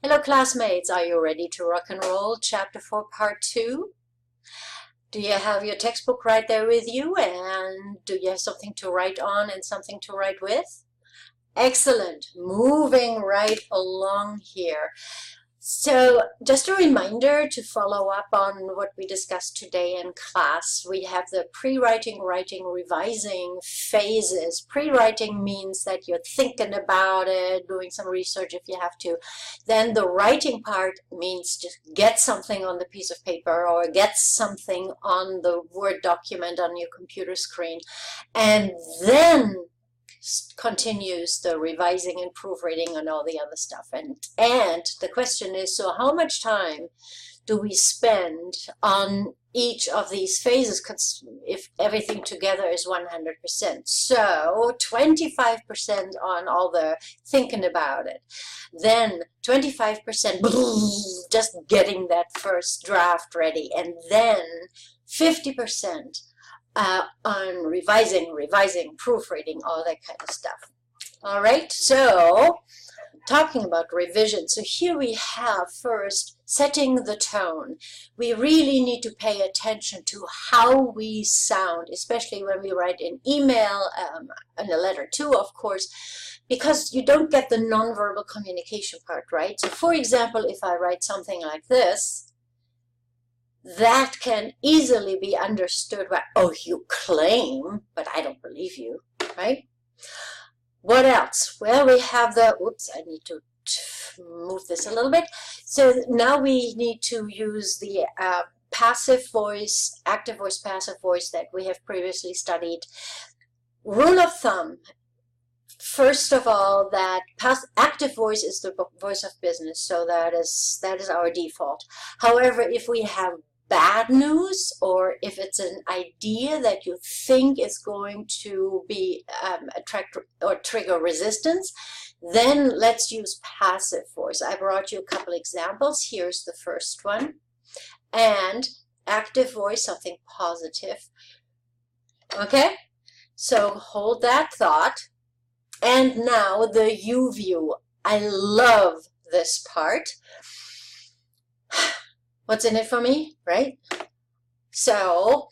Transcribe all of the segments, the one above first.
Hello classmates, are you ready to rock and roll? Chapter 4, Part 2. Do you have your textbook right there with you? And do you have something to write on and something to write with? Excellent. Moving right along here. So just a reminder to follow up on what we discussed today in class. We have the pre-writing, writing, revising phases. Pre-writing means that you're thinking about it, doing some research if you have to. Then the writing part means just get something on the piece of paper or get something on the Word document on your computer screen. And then continues the revising and proofreading and all the other stuff. And the question is, so how much time do we spend on each of these phases if everything together is 100%? So 25% on all the thinking about it. Then 25% just getting that first draft ready. And then 50% on revising, proofreading, all that kind of stuff. All right, so talking about revision. So here we have first setting the tone. We really need to pay attention to how we sound, especially when we write an email and a letter too, of course, because you don't get the nonverbal communication part, right? So for example, if I write something like this, that can easily be understood by, oh, you claim, but I don't believe you, right? What else? Well, we have the, oops, I need to move this a little bit. So now we need to use the passive voice, active voice, passive voice that we have previously studied. Rule of thumb, first of all, that active voice is the voice of business, so that is our default. However, if we have bad news, or if it's an idea that you think is going to be attract or trigger resistance, then let's use passive voice. I brought you a couple examples. Here's the first one. And active voice, something positive. Okay, so hold that thought. And now the you view. I love this part. What's in it for me, right? So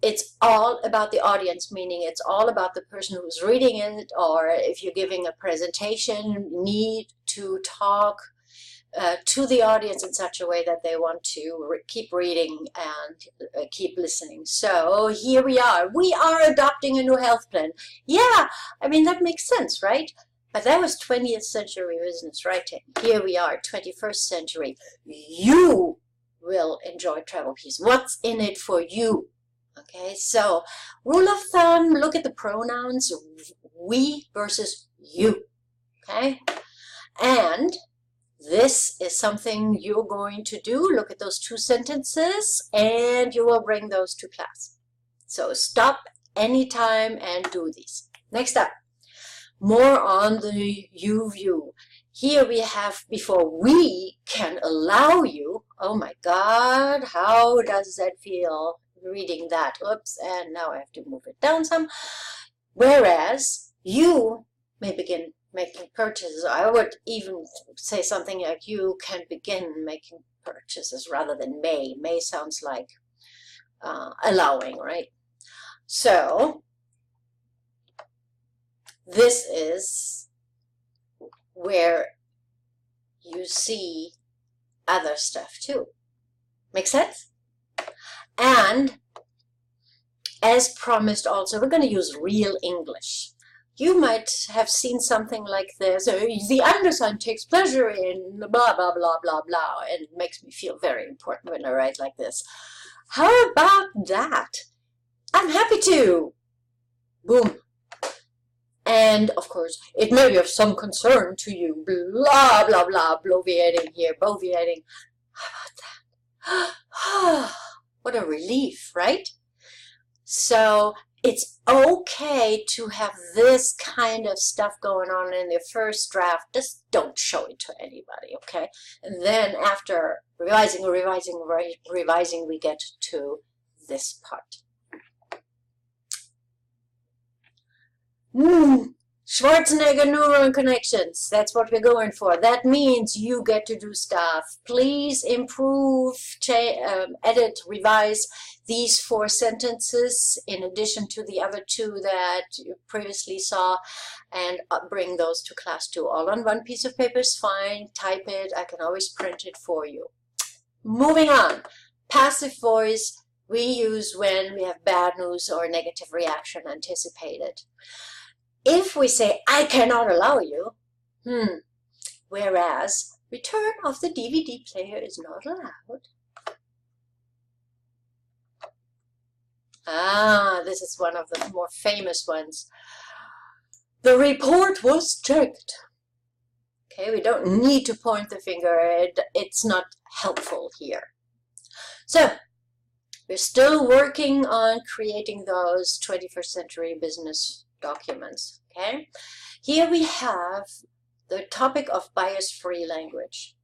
it's all about the audience, meaning it's all about the person who's reading it, or if you're giving a presentation, need to talk to the audience in such a way that they want to keep reading and keep listening. So here we are adopting a new health plan. Yeah, I mean, that makes sense, right? But that was 20th century business writing. Here we are, 21st century. You will enjoy travel peace. What's in it for you? Okay, so rule of thumb, look at the pronouns we versus you. Okay, and this is something you're going to do. Look at those two sentences and you will bring those to class. So stop anytime and do these. Next up. More on the you view. Here we have, before we can allow you, oh my God, how does that feel reading that? Oops, and now I have to move it down some. Whereas you may begin making purchases. I would even say something like you can begin making purchases rather than may. May sounds like allowing, right? So this is where you see other stuff too. Make sense? And as promised also, we're going to use real English. You might have seen something like this. The undersigned takes pleasure in blah, blah, blah, blah, blah, and it makes me feel very important when I write like this. How about that? I'm happy to. Boom. And of course, it may be of some concern to you, blah, blah, blah, bloviating here, boviating. How about that? What a relief, right? So it's okay to have this kind of stuff going on in the first draft. Just don't show it to anybody, okay? And then after revising, we get to this part. Schwarzenegger neuron connections. That's what we're going for. That means you get to do stuff. Please improve, edit, revise these 4 sentences in addition to the other 2 that you previously saw, and bring those to class too. All on one piece of paper is fine. Type it. I can always print it for you. Moving on. Passive voice we use when we have bad news or negative reaction anticipated. If we say, I cannot allow you, whereas return of the DVD player is not allowed. This is one of the more famous ones. The report was checked. Okay, we don't need to point the finger. It's not helpful here. So, we're still working on creating those 21st century business documents. Okay, here we have the topic of bias-free language,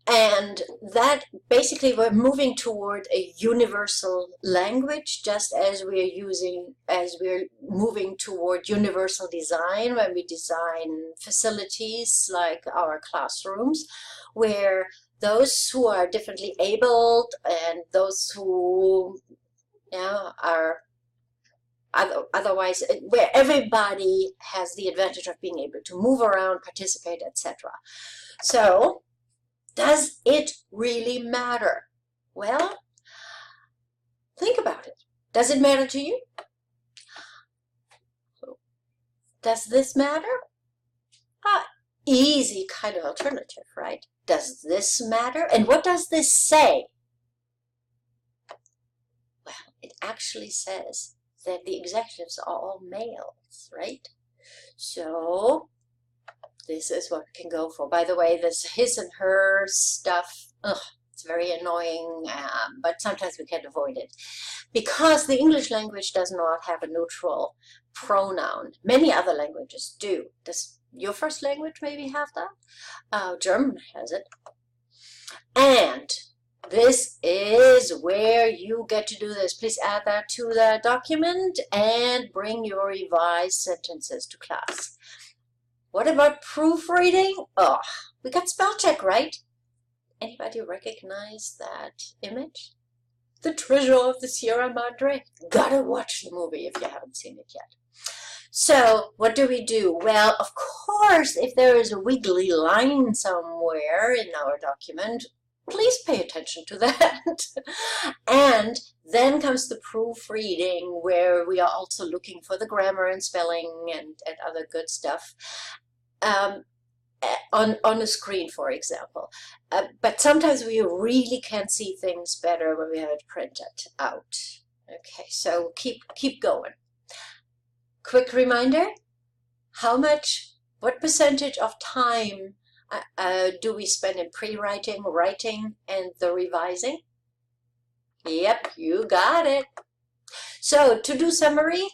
and that basically we're moving toward a universal language, just as we're moving toward universal design when we design facilities like our classrooms, where those who are differently abled and those who are otherwise, where everybody has the advantage of being able to move around, participate, etc. So, does it really matter? Well, think about it. Does it matter to you? Does this matter? Easy kind of alternative, right? Does this matter? And what does this say? Well, it actually says that the executives are all males, right? So this is what we can go for. By the way, this his and her stuff, it's very annoying, but sometimes we can't avoid it. Because the English language does not have a neutral pronoun. Many other languages do. Does your first language maybe have that? German has it. And this is where you get to do this. Please add that to the document and bring your revised sentences to class. What about proofreading? We got spell check, right? Anybody recognize that image? The Treasure of the Sierra Madre? Gotta watch the movie if you haven't seen it yet. So what do we do? Well, of course, if there is a wiggly line somewhere in our document, please pay attention to that. And then comes the proofreading, where we are also looking for the grammar and spelling and other good stuff on a screen, for example. But sometimes we really can see things better when we have it printed out. Okay, so keep going. Quick reminder, what percentage of time do we spend in pre-writing, writing, and the revising? Yep, you got it. So to do summary,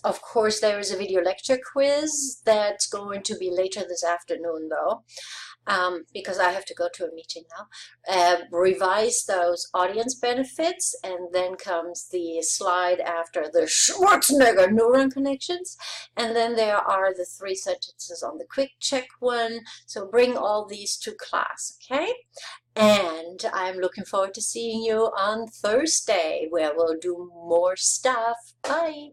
of course there is a video lecture quiz that's going to be later this afternoon though, because I have to go to a meeting now. Revise those audience benefits, and then comes the slide after the Schwarzenegger neuron connections, and then there are the 3 sentences on the quick check one. So bring all these to class, okay? And I'm looking forward to seeing you on Thursday, where we'll do more stuff. Bye.